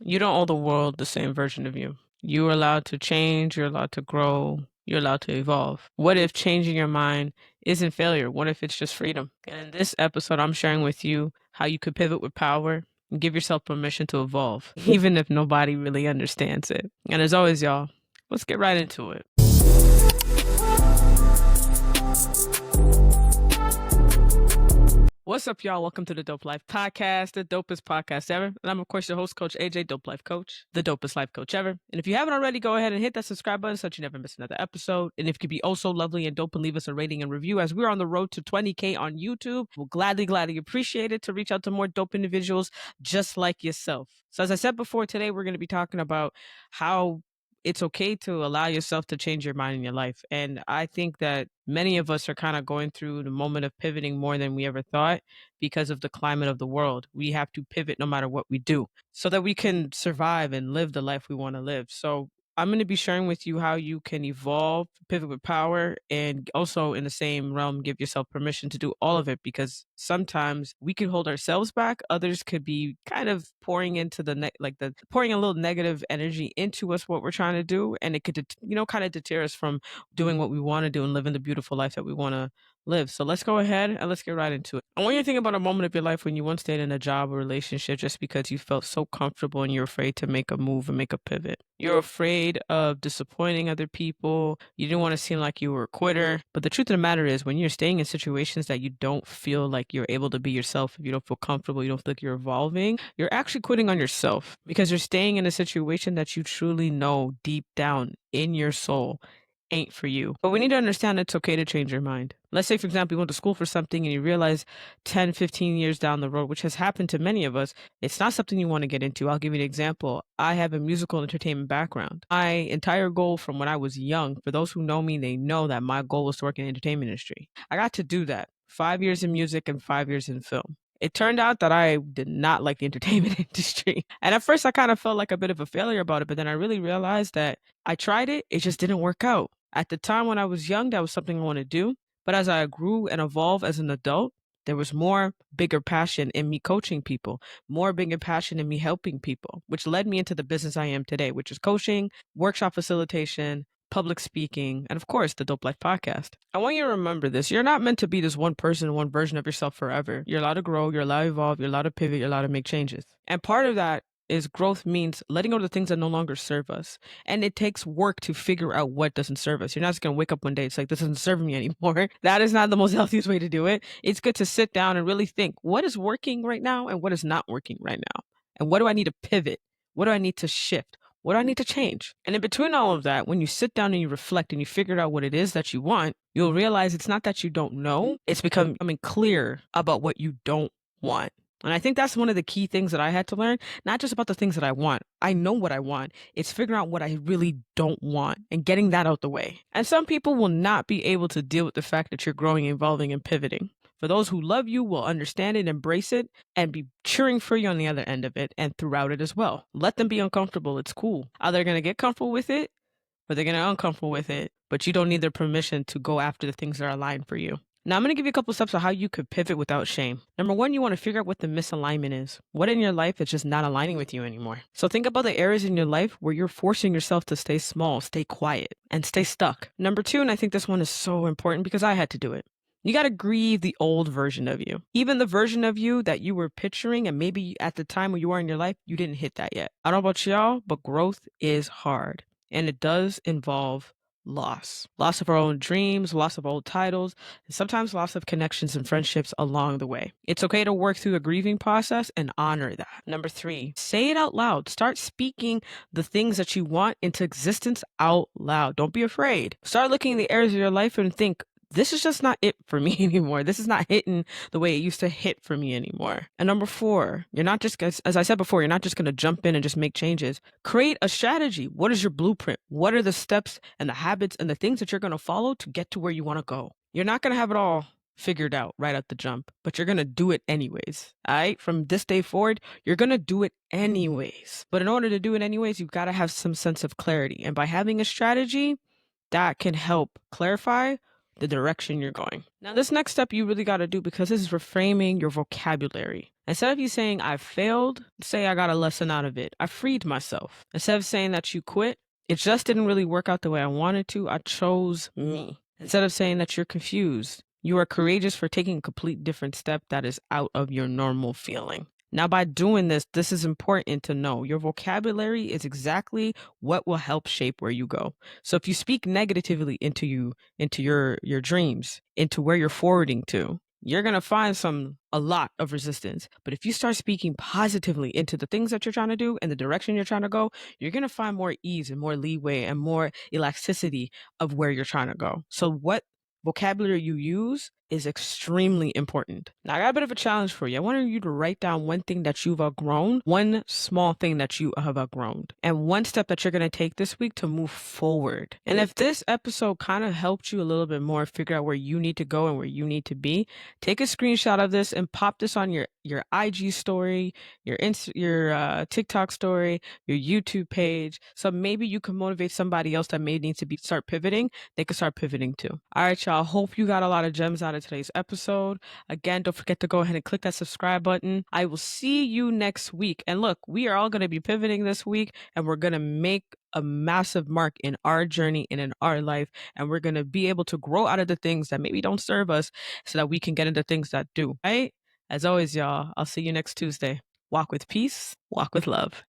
You don't owe the world the same version of you. You're allowed to change, you're allowed to grow, you're allowed to evolve. What if changing your mind isn't failure? What if it's just freedom? And in this episode, I'm sharing with you how you could pivot with power and give yourself permission to evolve, even if nobody really understands it. And as always, y'all, let's get right into it. What's up, y'all? Welcome to the Dope Life Podcast, the dopest podcast ever. And I'm, of course, your host, Coach AJ, Dope Life Coach, the dopest life coach ever. And if you haven't already, go ahead and hit that subscribe button so that you never miss another episode. And if you could be also lovely and dope and leave us a rating and review as we're on the road to 20K on YouTube, we'll gladly appreciate it to reach out to more dope individuals just like yourself. So as I said before, today we're going to be talking about how it's okay to allow yourself to change your mind in your life. And I think that many of us are kind of going through the moment of pivoting more than we ever thought because of the climate of the world. We have to pivot no matter what we do so that we can survive and live the life we want to live. So I'm going to be sharing with you how you can evolve, pivot with power, and also in the same realm, give yourself permission to do all of it, because sometimes we could hold ourselves back. Others could be kind of pouring into pouring a little negative energy into us, what we're trying to do. And it could, kind of deter us from doing what we want to do and living the beautiful life that we want to live. So let's go ahead and let's get right into it. I want you to think about a moment of your life when you once stayed in a job or relationship just because you felt so comfortable and you're afraid to make a move and make a pivot. You're afraid of disappointing other people. You didn't want to seem like you were a quitter. But the truth of the matter is, when you're staying in situations that you don't feel like you're able to be yourself, if you don't feel comfortable, you don't feel like you're evolving, you're actually quitting on yourself, because you're staying in a situation that you truly know deep down in your soul ain't for you. But we need to understand it's okay to change your mind. Let's say, for example, you went to school for something and you realize 10, 15 years down the road, which has happened to many of us, it's not something you want to get into. I'll give you an example. I have a musical entertainment background. My entire goal from when I was young, for those who know me, they know that my goal was to work in the entertainment industry. I got to do that. 5 years in music and 5 years in film. It turned out that I did not like the entertainment industry. And at first I kind of felt like a bit of a failure about it, but then I really realized that I tried it, it just didn't work out. At the time when I was young, that was something I wanted to do. But as I grew and evolved as an adult, there was more bigger passion in me coaching people, more bigger passion in me helping people, which led me into the business I am today, which is coaching, workshop facilitation, public speaking, and of course, the Dope Life Podcast. I want you to remember this. You're not meant to be this one person, one version of yourself forever. You're allowed to grow, you're allowed to evolve, you're allowed to pivot, you're allowed to make changes. And part of that is growth means letting go of the things that no longer serve us. And it takes work to figure out what doesn't serve us. You're not just going to wake up one day, it's like, this doesn't serve me anymore. That is not the most healthiest way to do it. It's good to sit down and really think, what is working right now and what is not working right now? And what do I need to pivot? What do I need to shift? What do I need to change? And in between all of that, when you sit down and you reflect and you figure out what it is that you want, you'll realize it's not that you don't know, it's becoming clear about what you don't want. And I think that's one of the key things that I had to learn, not just about the things that I want. I know what I want. It's figuring out what I really don't want and getting that out the way. And some people will not be able to deal with the fact that you're growing, evolving, and pivoting. For those who love you, will understand it, embrace it, and be cheering for you on the other end of it and throughout it as well. Let them be uncomfortable. It's cool. Either they're going to get comfortable with it or they're going to be uncomfortable with it, but you don't need their permission to go after the things that are aligned for you. Now, I'm going to give you a couple steps on how you could pivot without shame. Number one, you want to figure out what the misalignment is. What in your life is just not aligning with you anymore? So think about the areas in your life where you're forcing yourself to stay small, stay quiet, and stay stuck. Number two, and I think this one is so important because I had to do it. You got to grieve the old version of you. Even the version of you that you were picturing, and maybe at the time where you are in your life, you didn't hit that yet. I don't know about y'all, but growth is hard. And it does involve loss of our own dreams, loss of old titles, and sometimes loss of connections and friendships along the way. It's okay to work through the grieving process and honor that. Number three, say it out loud. Start speaking the things that you want into existence out loud. Don't be afraid. Start looking in the areas of your life and think, this is just not it for me anymore. This is not hitting the way it used to hit for me anymore. And number four, you're not just, as I said before, you're not just going to jump in and just make changes. Create a strategy. What is your blueprint? What are the steps and the habits and the things that you're going to follow to get to where you want to go? You're not going to have it all figured out right at the jump, but you're going to do it anyways. All right. From this day forward, you're going to do it anyways. But in order to do it anyways, you've got to have some sense of clarity. And by having a strategy, that can help clarify the direction you're going. Now, this next step you really got to do, because this is reframing your vocabulary. Instead of you saying, I failed, say, I got a lesson out of it. I freed myself. Instead of saying that you quit, it just didn't really work out the way I wanted to. I chose me. Instead of saying that you're confused, you are courageous for taking a complete different step that is out of your normal feeling. Now, by doing this, this is important to know. Your vocabulary is exactly what will help shape where you go. So if you speak negatively into your dreams, into where you're forwarding to, you're going to find a lot of resistance. But if you start speaking positively into the things that you're trying to do and the direction you're trying to go, you're going to find more ease and more leeway and more elasticity of where you're trying to go. So what vocabulary you use is extremely important. Now, I got a bit of a challenge for you. I want you to write down one thing that you've outgrown, one small thing that you have outgrown, and one step that you're going to take this week to move forward. And if this episode kind of helped you a little bit more figure out where you need to go and where you need to be, take a screenshot of this and pop this on your IG story, your TikTok story, your YouTube page. So maybe you can motivate somebody else that may need to start pivoting. They can start pivoting too. All right, y'all. Hope you got a lot of gems out of today's episode. Again, don't forget to go ahead and click that subscribe button. I will see you next week. And look, we are all going to be pivoting this week, and we're going to make a massive mark in our journey and in our life. And we're going to be able to grow out of the things that maybe don't serve us so that we can get into things that do. Right? As always, y'all, I'll see you next Tuesday. Walk with peace, walk with love.